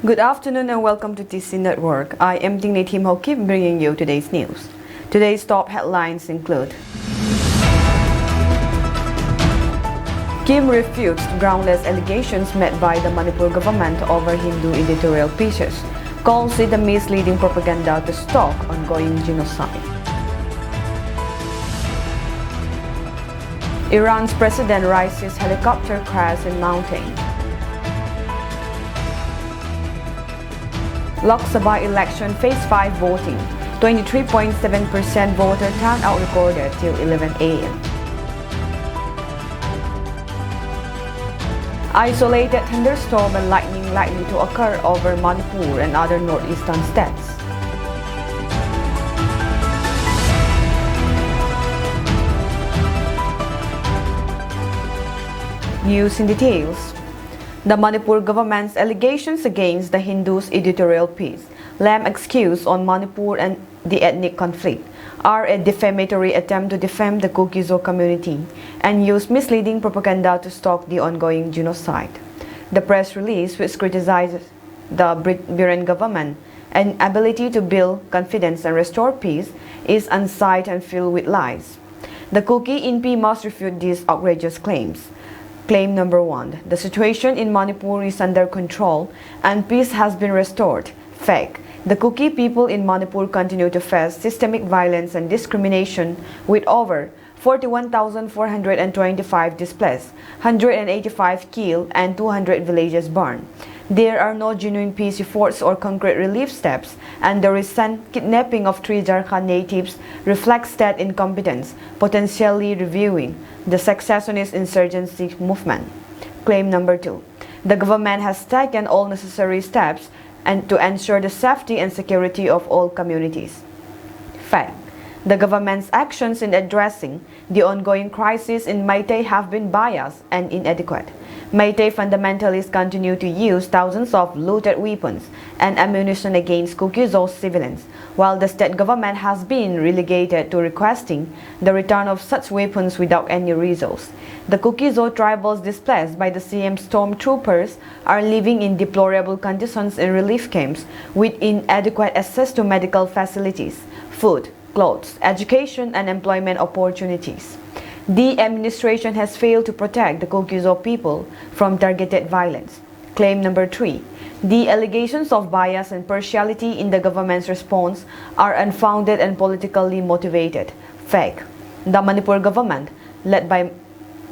Good afternoon and welcome to TC Network. I am Tingni Tim Hokip bringing you today's news. Today's top headlines include: Kim refutes groundless allegations made by the Manipur government over Hindu editorial pieces, calls it a misleading propaganda to stop ongoing genocide. Iran's president rises helicopter crash in mountain. Lok Sabha election phase 5 voting, 23.7% voter turnout recorded till 11 a.m. Isolated thunderstorm and lightning likely to occur over Manipur and other northeastern states. News in details. The Manipur government's allegations against the Hindus' editorial piece, lame excuse on Manipur and the ethnic conflict, are a defamatory attempt to defame the Kyrgyzstan community and use misleading propaganda to stop the ongoing genocide. The press release, which criticizes the Burundian government and ability to build confidence and restore peace, is unsigned and filled with lies. The Kuki INP must refute these outrageous claims. Claim number 1. The situation in Manipur is under control and peace has been restored. Fake. The Kuki people in Manipur continue to face systemic violence and discrimination with over 41,425 displaced, 185 killed, and 200 villages burned. There are no genuine peace efforts or concrete relief steps, and the recent kidnapping of 3 Jharkhand natives reflects state incompetence, potentially reviewing the secessionist insurgency movement. Claim number 2. The government has taken all necessary steps to ensure the safety and security of all communities. Fact. The government's actions in addressing the ongoing crisis in Meitei have been biased and inadequate. Meitei fundamentalists continue to use thousands of looted weapons and ammunition against Kyrgyzstan civilians, while the state government has been relegated to requesting the return of such weapons without any results. The Kyrgyzstan tribals displaced by the CM stormtroopers are living in deplorable conditions in relief camps with inadequate access to medical facilities, food, clothes, education, and employment opportunities. The administration has failed to protect the Kyrgyzstan people from targeted violence. Claim number 3. The allegations of bias and partiality in the government's response are unfounded and politically motivated. Fake. The Manipur government, led by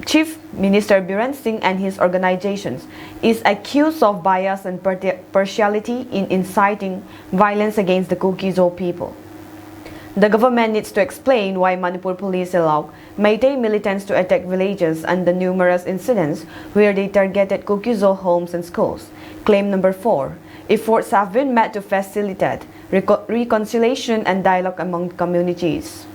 Chief Minister Biren Singh and his organizations, is accused of bias and partiality in inciting violence against the Kyrgyzstan people. The government needs to explain why Manipur police allowed Meitei militants to attack villages and the numerous incidents where they targeted Kyrgyzstan homes and schools. Claim number 4. Efforts have been made to facilitate reconciliation and dialogue among communities.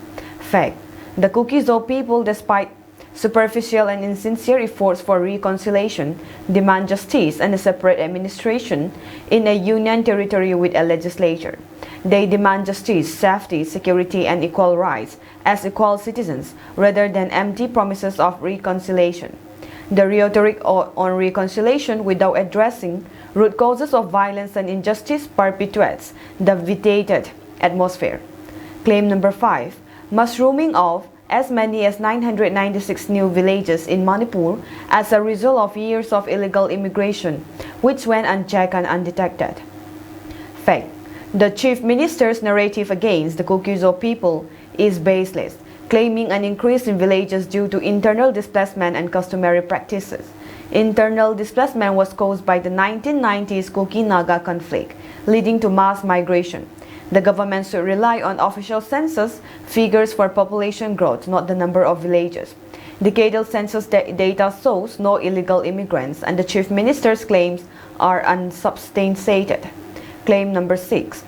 Fact. The Kyrgyzstan people, despite superficial and insincere efforts for reconciliation, demand justice and a separate administration in a union territory with a legislature. They demand justice, safety, security, and equal rights as equal citizens, rather than empty promises of reconciliation. The rhetoric on reconciliation without addressing root causes of violence and injustice perpetuates the vitiated atmosphere. Claim number 5. Mushrooming of as many as 996 new villages in Manipur as a result of years of illegal immigration, which went unchecked and undetected. Fact. The Chief Minister's narrative against the Kyrgyzstan people is baseless, claiming an increase in villages due to internal displacement and customary practices. Internal displacement was caused by the 1990s Kuki-Naga conflict, leading to mass migration. The government should rely on official census figures for population growth, not the number of villages. Decadal census data shows no illegal immigrants, and the Chief Minister's claims are unsubstantiated. Claim number 6.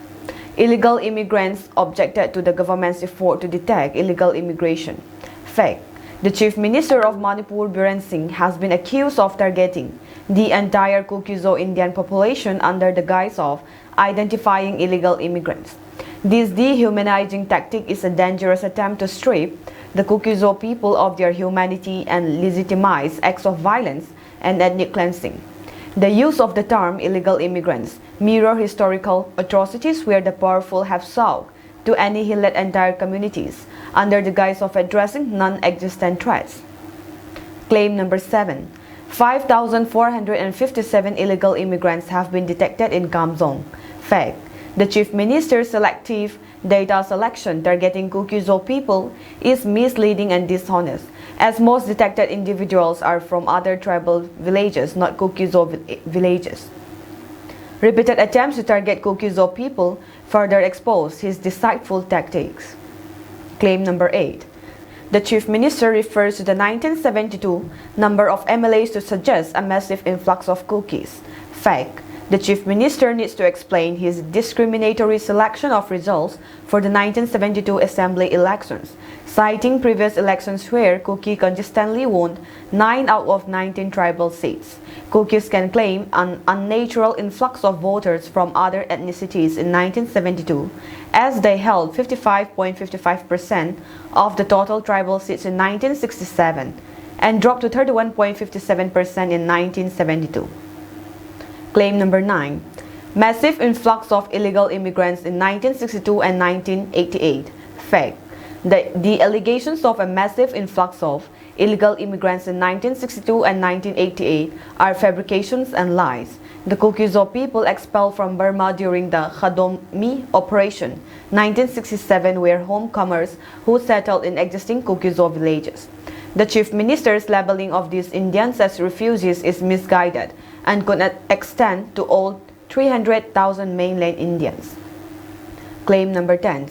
Illegal immigrants objected to the government's effort to detect illegal immigration. Fact. The Chief Minister of Manipur, Biren Singh, has been accused of targeting the entire Kyrgyzstan Indian population under the guise of identifying illegal immigrants. This dehumanizing tactic is a dangerous attempt to strip the Kyrgyzstan people of their humanity and legitimize acts of violence and ethnic cleansing. The use of the term illegal immigrants mirror historical atrocities where the powerful have sought to annihilate entire communities under the guise of addressing non-existent threats. Claim number 7. 5,457 illegal immigrants have been detected in Kamzong. Fact. The Chief Minister's selective data selection targeting Kyrgyzstan people is misleading and dishonest, as most detected individuals are from other tribal villages, not Kyrgyzstan villages. Repeated attempts to target Kyrgyzstan people further expose his deceitful tactics. Claim number 8. The Chief Minister refers to the 1972 number of MLAs to suggest a massive influx of cookies. Fact. The Chief Minister needs to explain his discriminatory selection of results for the 1972 Assembly elections, citing previous elections where Kuki consistently won 9 out of 19 tribal seats. Kukis can claim an unnatural influx of voters from other ethnicities in 1972, as they held 55.55% of the total tribal seats in 1967 and dropped to 31.57% in 1972. Claim number 9. Massive influx of illegal immigrants in 1962 and 1988. Fact. The allegations of a massive influx of illegal immigrants in 1962 and 1988 are fabrications and lies. The Kyrgyzstan people expelled from Burma during the Khadomi Operation 1967 were homecomers who settled in existing Kyrgyzstan villages. The Chief Minister's labeling of these Indians as refugees is misguided and could not extend to all 300,000 mainland Indians. Claim number 10.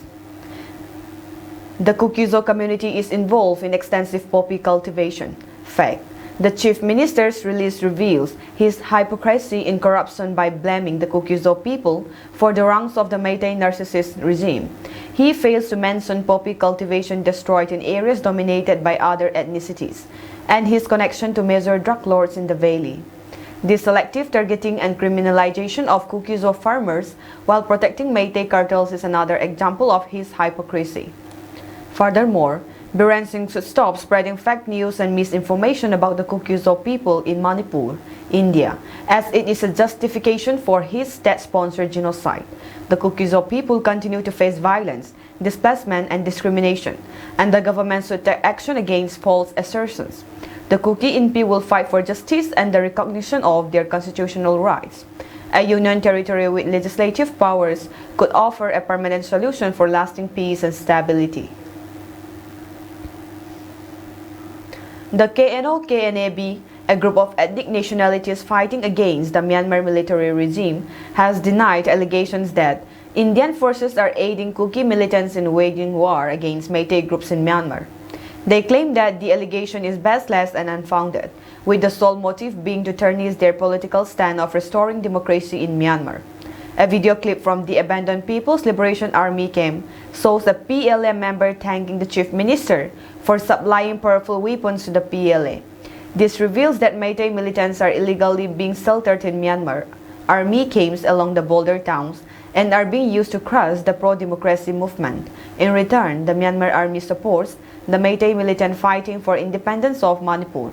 The Kyrgyzstan community is involved in extensive poppy cultivation. Fact. The Chief Minister's release reveals his hypocrisy in corruption by blaming the Kyrgyzstan people for the wrongs of the Meitei narcissist regime. He fails to mention poppy cultivation destroyed in areas dominated by other ethnicities, and his connection to major drug lords in the valley. The selective targeting and criminalization of Kyrgyzstan farmers while protecting Meitei cartels is another example of his hypocrisy. Furthermore, Biren Singh should stop spreading fake news and misinformation about the Kyrgyzstan people in Manipur, India, as it is a justification for his state-sponsored genocide. The Kyrgyzstan people continue to face violence, displacement, and discrimination, and the government should take action against false assertions. The Kuki Inpi will fight for justice and the recognition of their constitutional rights. A union territory with legislative powers could offer a permanent solution for lasting peace and stability. The KNO-KNAB, a group of ethnic nationalities fighting against the Myanmar military regime, has denied allegations that Indian forces are aiding Kuki militants in waging war against Meitei groups in Myanmar. They claim that the allegation is baseless and unfounded, with the sole motive being to tarnish their political stand of restoring democracy in Myanmar. A video clip from the abandoned People's Liberation Army camp shows a PLA member thanking the Chief Minister for supplying powerful weapons to the PLA. This reveals that Meitei militants are illegally being sheltered in Myanmar army camps along the border towns and are being used to crush the pro-democracy movement. In return, the Myanmar army supports the Meitei militant fighting for independence of Manipur.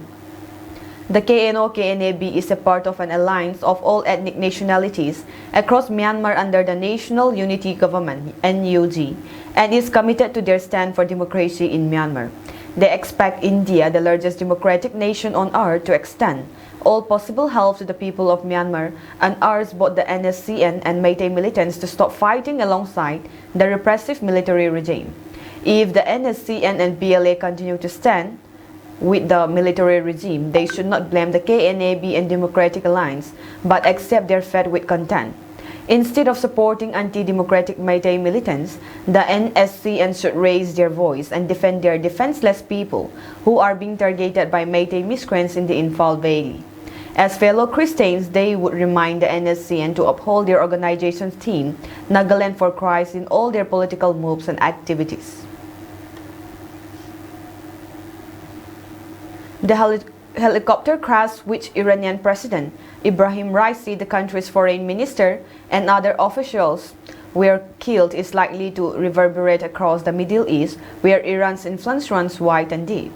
The KNO-KNAB is a part of an alliance of all ethnic nationalities across Myanmar under the National Unity Government (NUG) and is committed to their stand for democracy in Myanmar. They expect India, the largest democratic nation on earth, to extend all possible help to the people of Myanmar and urge both the NSCN and Meitei militants to stop fighting alongside the repressive military regime. If the NSCN and PLA continue to stand with the military regime, they should not blame the KNAB and Democratic Alliance, but accept their fate with content. Instead of supporting anti-democratic Meitei militants, the NSCN should raise their voice and defend their defenseless people who are being targeted by Meitei miscreants in the Imphal Valley. As fellow Christians, they would remind the NSCN to uphold their organization's theme, Nagaland for Christ, in all their political moves and activities. The helicopter crash which Iranian President Ibrahim Raisi, the country's foreign minister, and other officials were killed is likely to reverberate across the Middle East, where Iran's influence runs wide and deep.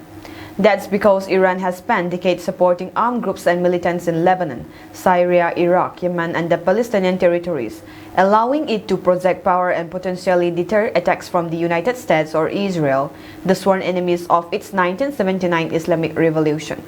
That's because Iran has spent decades supporting armed groups and militants in Lebanon, Syria, Iraq, Yemen, and the Palestinian territories, allowing it to project power and potentially deter attacks from the United States or Israel, the sworn enemies of its 1979 Islamic Revolution.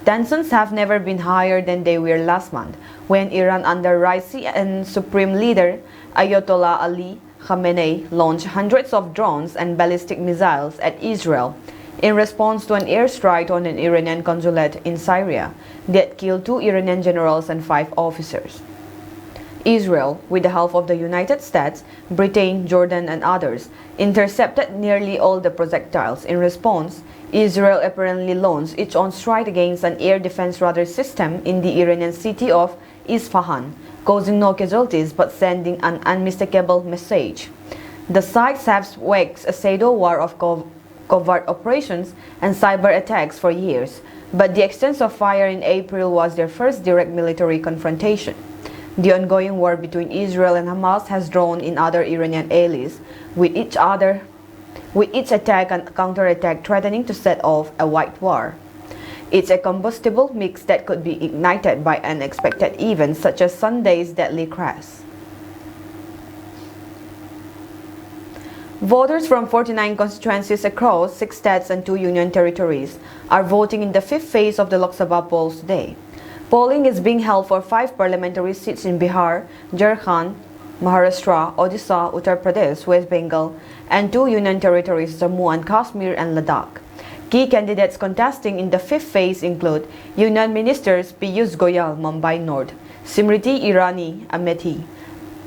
Tensions have never been higher than they were last month, when Iran under Raisi and Supreme Leader Ayatollah Ali Khamenei launched hundreds of drones and ballistic missiles at Israel in response to an airstrike on an Iranian consulate in Syria that killed 2 Iranian generals and 5 officers. Israel, with the help of the United States, Britain, Jordan, and others, intercepted nearly all the projectiles. In response, Israel apparently launched its own strike against an air defense radar system in the Iranian city of Isfahan, causing no casualties but sending an unmistakable message. The sites have waged a pseudo war of covert operations and cyber attacks for years, but the extent of fire in April was their first direct military confrontation. The ongoing war between Israel and Hamas has drawn in other Iranian allies, with each attack and counterattack threatening to set off a white war. It's a combustible mix that could be ignited by unexpected events such as Sunday's deadly crash. Voters from 49 constituencies across 6 states and 2 union territories are voting in the 5th phase of the Lok Sabha polls today. Polling is being held for 5 parliamentary seats in Bihar, Jharkhand, Maharashtra, Odisha, Uttar Pradesh, West Bengal, and 2 union territories, Jammu and Kashmir and Ladakh. Key candidates contesting in the 5th phase include Union Ministers Piyush Goyal, Mumbai North, Simriti Irani, Amethi,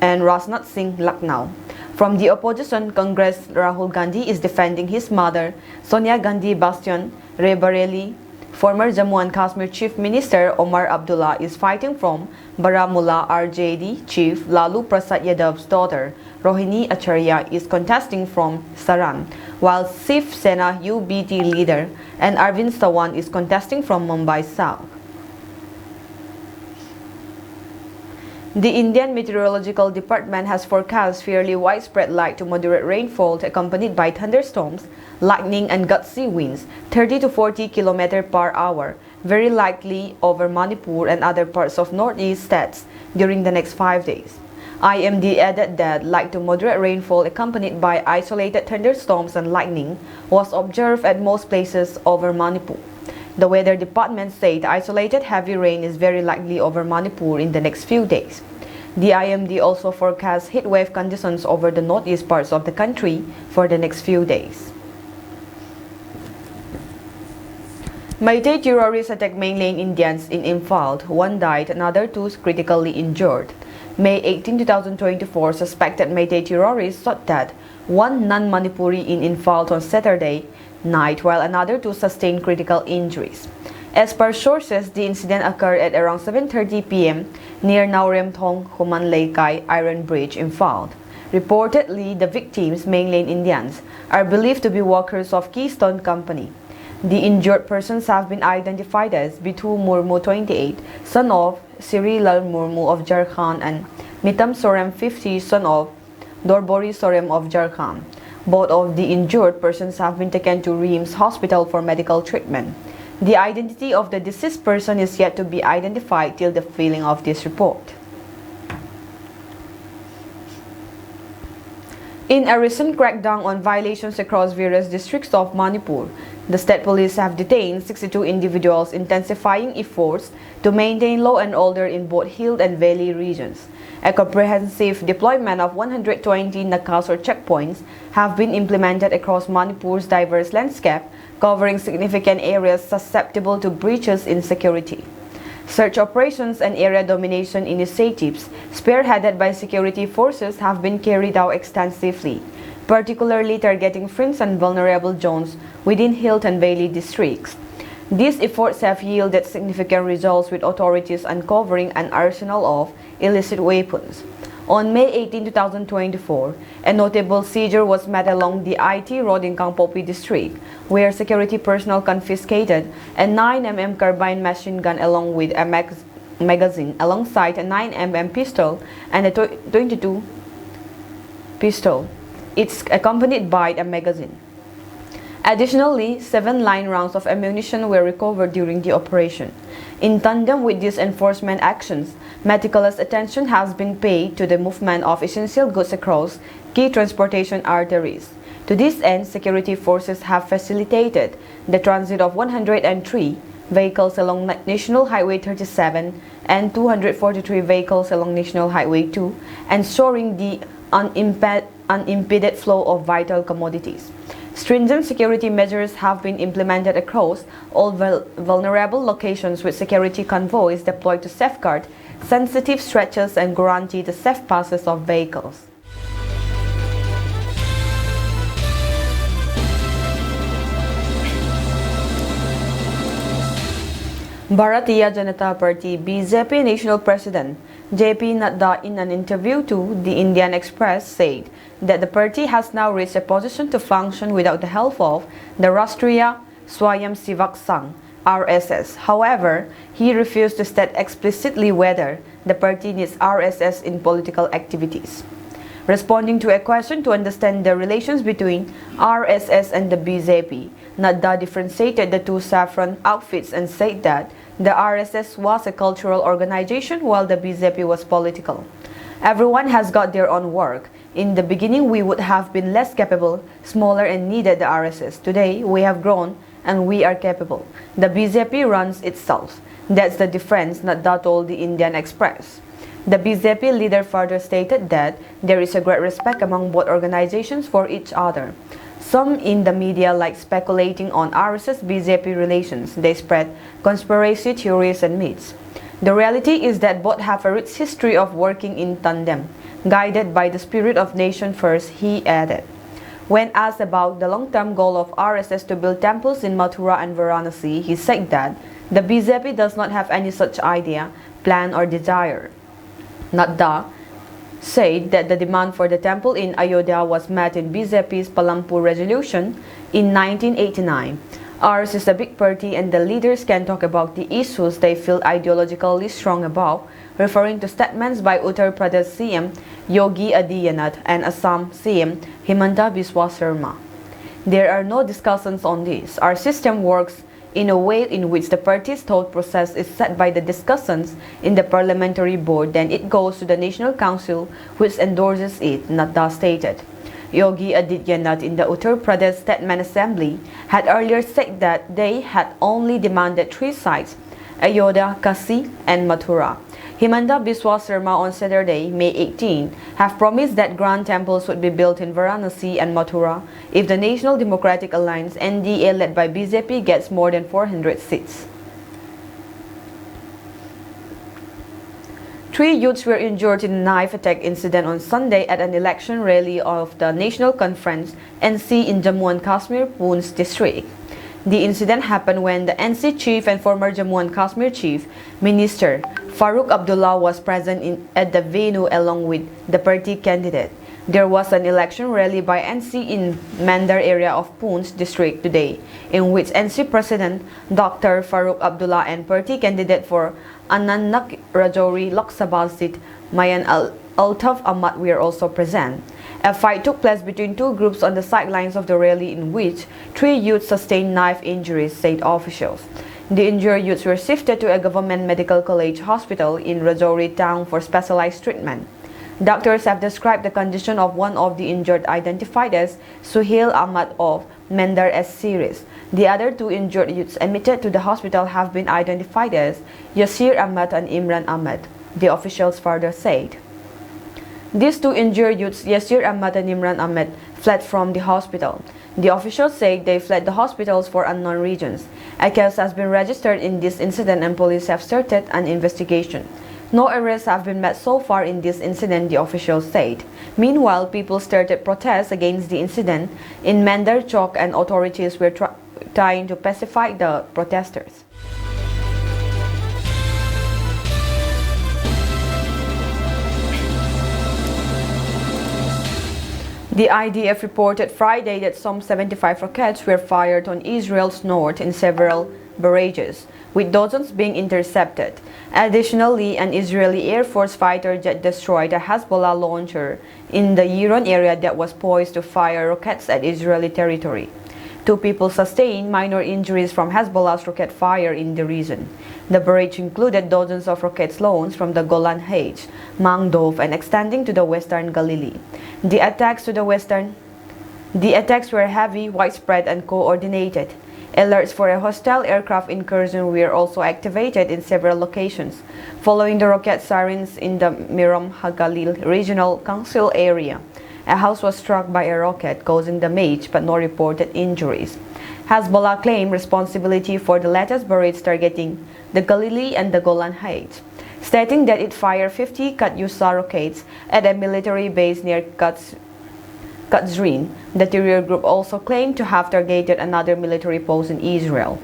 and Rajnath Singh, Lucknow. From the opposition, Congress Rahul Gandhi is defending his mother, Sonia Gandhi Bastion, Raebareli. Former Jammu and Kashmir Chief Minister Omar Abdullah is fighting from Baramulla. RJD Chief Lalu Prasad Yadav's daughter, Rohini Acharya, is contesting from Saran, while Shiv Sena UBT leader and Arvind Sawan is contesting from Mumbai South. The Indian Meteorological Department has forecast fairly widespread light to moderate rainfall accompanied by thunderstorms, lightning and gusty winds 30 to 40 km per hour, very likely over Manipur and other parts of northeast states during the next 5 days. IMD added that light to moderate rainfall accompanied by isolated thunderstorms and lightning was observed at most places over Manipur. The weather department said isolated heavy rain is very likely over Manipur in the next few days. The IMD also forecasts heatwave conditions over the northeast parts of the country for the next few days. Meitei terrorists attacked mainland Indians in Imphal. 1 died, another 2 critically injured. May 18, 2024, suspected Meitei terrorists shot dead 1 non-Manipuri in Imphal on Saturday night, while another 2 sustained critical injuries. As per sources, the incident occurred at around 7:30 p.m. near Naurem Thong Human Laikai Iron Bridge in Imphal. Reportedly, the victims, mainland Indians, are believed to be workers of Keystone Company. The injured persons have been identified as Bithu Murmu, 28, son of Sirilal Murmu of Jharkhand, and Mitam Sorem, 50, son of Dorbori Sorem of Jharkhand. Both of the injured persons have been taken to Reims Hospital for medical treatment. The identity of the deceased person is yet to be identified till the filing of this report. In a recent crackdown on violations across various districts of Manipur, the state police have detained 62 individuals, intensifying efforts to maintain law and order in both hill and valley regions. A comprehensive deployment of 120 nakas or checkpoints have been implemented across Manipur's diverse landscape, covering significant areas susceptible to breaches in security. Search operations and area domination initiatives, spearheaded by security forces, have been carried out extensively, particularly targeting fringe and vulnerable zones within hill and valley districts. These efforts have yielded significant results, with authorities uncovering an arsenal of illicit weapons. On May 18, 2024, a notable seizure was made along the IT road in Kangpopi district, where security personnel confiscated a 9mm carbine machine gun along with a magazine, alongside a 9mm pistol and a 22 pistol. It's accompanied by a magazine. Additionally, 7 line rounds of ammunition were recovered during the operation. In tandem with these enforcement actions, meticulous attention has been paid to the movement of essential goods across key transportation arteries. To this end, security forces have facilitated the transit of 103 vehicles along National Highway 37 and 243 vehicles along National Highway 2, ensuring the unimpeded flow of vital commodities. Stringent security measures have been implemented across all vulnerable locations, with security convoys deployed to safeguard sensitive stretches and guarantee the safe passes of vehicles. Bharatiya Janata Party BJP National President JP Nadda, in an interview to the Indian Express, said that the party has now reached a position to function without the help of the Rashtriya Swayamsevak Sangh (RSS). However, he refused to state explicitly whether the party needs RSS in political activities. Responding to a question to understand the relations between RSS and the BJP, Nadda differentiated the two saffron outfits and said that the RSS was a cultural organization while the BJP was political. Everyone has got their own work. In the beginning, we would have been less capable, smaller, and needed the RSS. Today, we have grown and we are capable. The BJP runs itself. That's the difference, Nadda told the Indian Express. The BJP leader further stated that there is a great respect among both organizations for each other. Some in the media like speculating on RSS-BJP relations. They spread conspiracy theories and myths. The reality is that both have a rich history of working in tandem, guided by the spirit of nation first, he added. When asked about the long-term goal of RSS to build temples in Mathura and Varanasi, he said that the BJP does not have any such idea, plan or desire. Nadda said that the demand for the temple in Ayodhya was met in BJP's Palampur resolution in 1989. Ours is a big party and the leaders can talk about the issues they feel ideologically strong about, referring to statements by Uttar Pradesh CM Yogi Adityanath and Assam CM Himanta Biswa Sarma. There are no discussions on this. Our system works in a way in which the party's thought process is set by the discussions in the parliamentary board, then it goes to the National Council, which endorses it, Nadda stated. Yogi Adityanath in the Uttar Pradesh Statement Assembly had earlier said that they had only demanded 3 sites, Ayodhya, Kasi and Mathura. Himanta Biswa Sarma on Saturday, May 18, have promised that grand temples would be built in Varanasi and Mathura if the National Democratic Alliance NDA led by BJP gets more than 400 seats. 3 youths were injured in a knife attack incident on Sunday at an election rally of the National Conference (NC) in Jammu and Kashmir, Poonch district. The incident happened when the NC chief and former Jammu and Kashmir chief minister Farooq Abdullah was present at the venue along with the party candidate. There was an election rally by NC in Mandar area of Poonch district today, in which NC President Dr. Farooq Abdullah and party candidate for Anantnag Rajouri Lok Sabha seat Mayan Altaf Ahmad were also present. A fight took place between 2 groups on the sidelines of the rally, in which 3 youths sustained knife injuries, said officials. The injured youths were shifted to a government medical college hospital in Rajouri town for specialized treatment. Doctors have described the condition of one of the injured, identified as Suhail Ahmad of Mandar, as serious. The other 2 injured youths admitted to the hospital have been identified as Yasir Ahmad and Imran Ahmad, the officials further said. These 2 injured youths, Yasir Ahmad and Imran Ahmad, fled from the hospital. The officials say they fled the hospitals for unknown reasons. A case has been registered in this incident and police have started an investigation. No arrests have been made so far in this incident, the officials said. Meanwhile, people started protests against the incident in Mandar Chowk and authorities were trying to pacify the protesters. The IDF reported Friday that some 75 rockets were fired on Israel's north in several barrages, with dozens being intercepted. Additionally, an Israeli Air Force fighter jet destroyed a Hezbollah launcher in the Yiron area that was poised to fire rockets at Israeli territory. 2 people sustained minor injuries from Hezbollah's rocket fire in the region. The barrage included dozens of rockets launched from the Golan Heights, Mangdov, and extending to the western Galilee. The attacks were heavy, widespread, and coordinated. Alerts for a hostile aircraft incursion were also activated in several locations, following the rocket sirens in the Miram Hagalil Regional Council area. A house was struck by a rocket, causing damage but no reported injuries. Hezbollah claimed responsibility for the latest barrage targeting the Galilee and the Golan Heights, stating that it fired 50 Katyusha rockets at a military base near Kyrgyzstan. The terror group also claimed to have targeted another military post in Israel.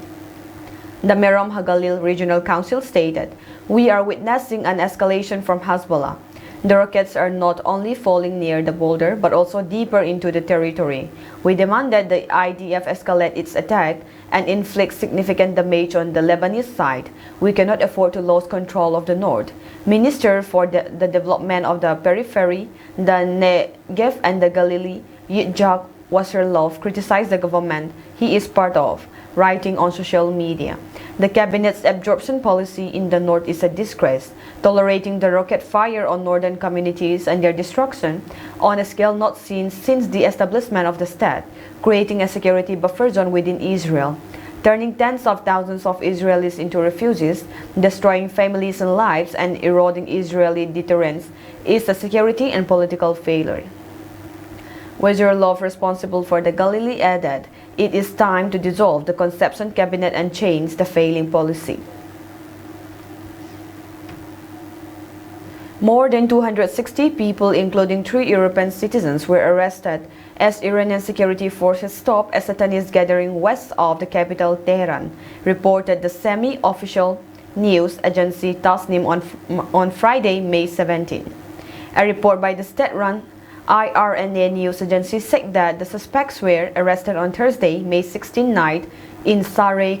The Merom Hagalil Regional Council stated, "We are witnessing an escalation from Hezbollah. The rockets are not only falling near the border but also deeper into the territory. We demand that the IDF escalate its attack and inflict significant damage on the Lebanese side. We cannot afford to lose control of the north." Minister for the Development of the Periphery, the Negev and the Galilee, Yitzhak Wasserlov, criticized the government he is part of, writing on social media. The cabinet's absorption policy in the north is a disgrace, tolerating the rocket fire on northern communities and their destruction on a scale not seen since the establishment of the state, creating a security buffer zone within Israel, turning tens of thousands of Israelis into refugees, destroying families and lives, and eroding Israeli deterrence is a security and political failure. Wasserlov, responsible for the Galilee, added, "It is time to dissolve the Conception Cabinet and change the failing policy." More than 260 people, including 3 European citizens, were arrested as Iranian security forces stopped a Satanist gathering west of the capital Tehran, reported the semi-official news agency Tasnim on Friday, May 17. A report by the state-run IRNA news agency said that the suspects were arrested on Thursday, May 16 night in Saray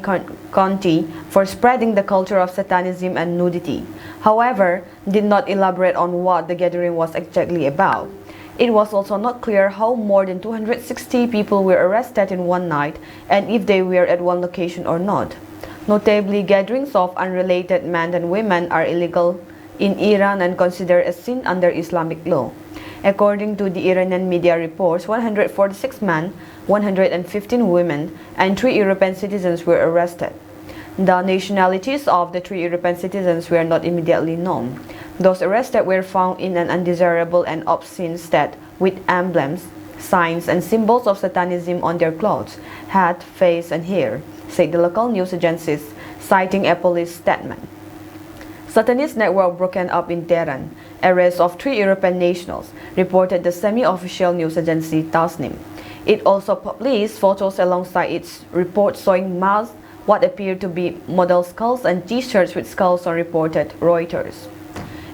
County for spreading the culture of Satanism and nudity. However, did not elaborate on what the gathering was exactly about. It was also not clear how more than 260 people were arrested in one night and if they were at one location or not. Notably, gatherings of unrelated men and women are illegal in Iran and considered a sin under Islamic law. According to the Iranian media reports, 146 men, 115 women, and 3 European citizens were arrested. The nationalities of the 3 European citizens were not immediately known. Those arrested were found in an undesirable and obscene state with emblems, signs, and symbols of Satanism on their clothes, hat, face, and hair, said the local news agencies, citing a police statement. Satanist network broken up in Tehran. Arrest of 3 European nationals, reported the semi-official news agency Tasnim. It also published photos alongside its report showing masked what appeared to be model skulls and t-shirts with skulls on, reported Reuters.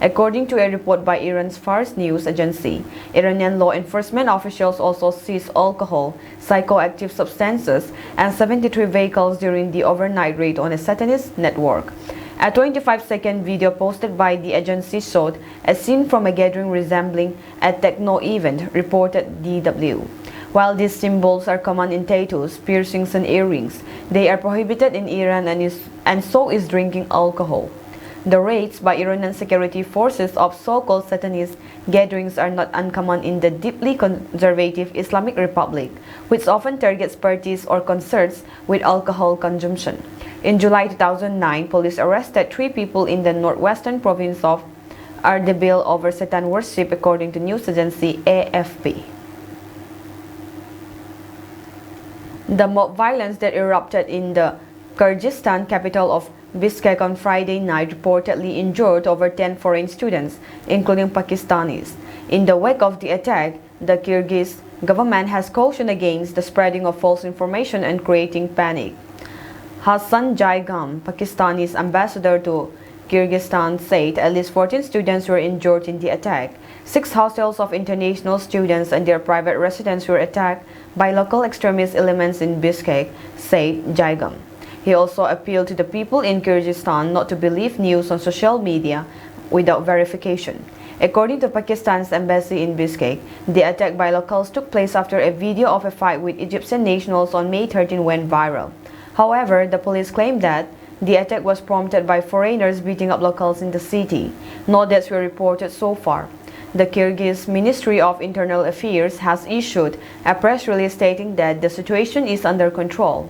According to a report by Iran's Fars news agency, Iranian law enforcement officials also seized alcohol, psychoactive substances, and 73 vehicles during the overnight raid on a Satanist network. A 25-second video posted by the agency showed a scene from a gathering resembling a techno event, reported DW. While these symbols are common in tattoos, piercings, and earrings, they are prohibited in Iran and so is drinking alcohol. The raids by Iranian security forces of so-called Satanist gatherings are not uncommon in the deeply conservative Islamic Republic, which often targets parties or concerts with alcohol consumption. In July 2009, police arrested 3 people in the northwestern province of Ardabil over Satan worship, according to news agency AFP. The mob violence that erupted in the Kyrgyzstan capital of Bishkek on Friday night reportedly injured over 10 foreign students, including Pakistanis. In the wake of the attack, the Kyrgyz government has cautioned against the spreading of false information and creating panic. Hassan Jaigam, Pakistani's ambassador to Kyrgyzstan, said at least 14 students were injured in the attack. 6 hostels of international students and their private residence were attacked by local extremist elements in Bishkek, said Jaigam. He also appealed to the people in Kyrgyzstan not to believe news on social media without verification. According to Pakistan's embassy in Bishkek, the attack by locals took place after a video of a fight with Egyptian nationals on May 13 went viral. However, the police claimed that the attack was prompted by foreigners beating up locals in the city. No deaths were reported so far. The Kyrgyz Ministry of Internal Affairs has issued a press release stating that the situation is under control.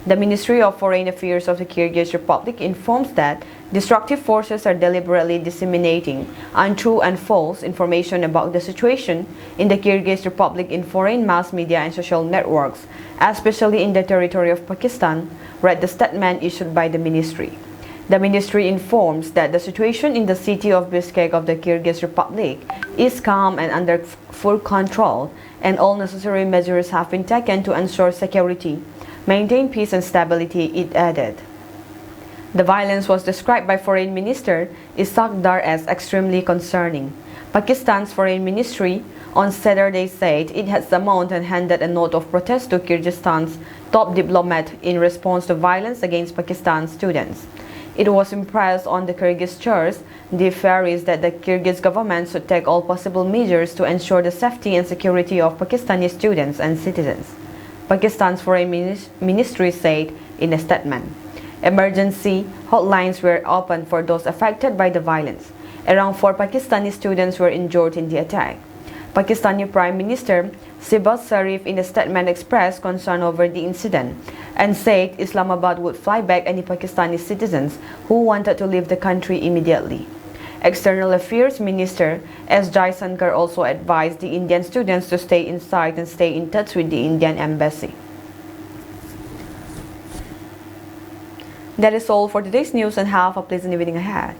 The Ministry of Foreign Affairs of the Kyrgyz Republic informs that destructive forces are deliberately disseminating untrue and false information about the situation in the Kyrgyz Republic in foreign mass media and social networks, especially in the territory of Pakistan, read the statement issued by the ministry. The ministry informs that the situation in the city of Bishkek of the Kyrgyz Republic is calm and under full control, and all necessary measures have been taken to ensure security, maintain peace and stability, it added. The violence was described by Foreign Minister Ishaq Dar as extremely concerning. Pakistan's Foreign Ministry on Saturday said it had summoned and handed a note of protest to Kyrgyzstan's top diplomat in response to violence against Pakistan's students. It was impressed on the Kyrgyz church, the Faris, that the Kyrgyz government should take all possible measures to ensure the safety and security of Pakistani students and citizens. Pakistan's Foreign Ministry said in a statement. Emergency hotlines were opened for those affected by the violence. Around 4 Pakistani students were injured in the attack. Pakistani Prime Minister Shehbaz Sharif in a statement expressed concern over the incident and said Islamabad would fly back any Pakistani citizens who wanted to leave the country immediately. External Affairs Minister S. Jaisankar also advised the Indian students to stay inside and stay in touch with the Indian embassy. That is all for today's news, and have a pleasant evening ahead.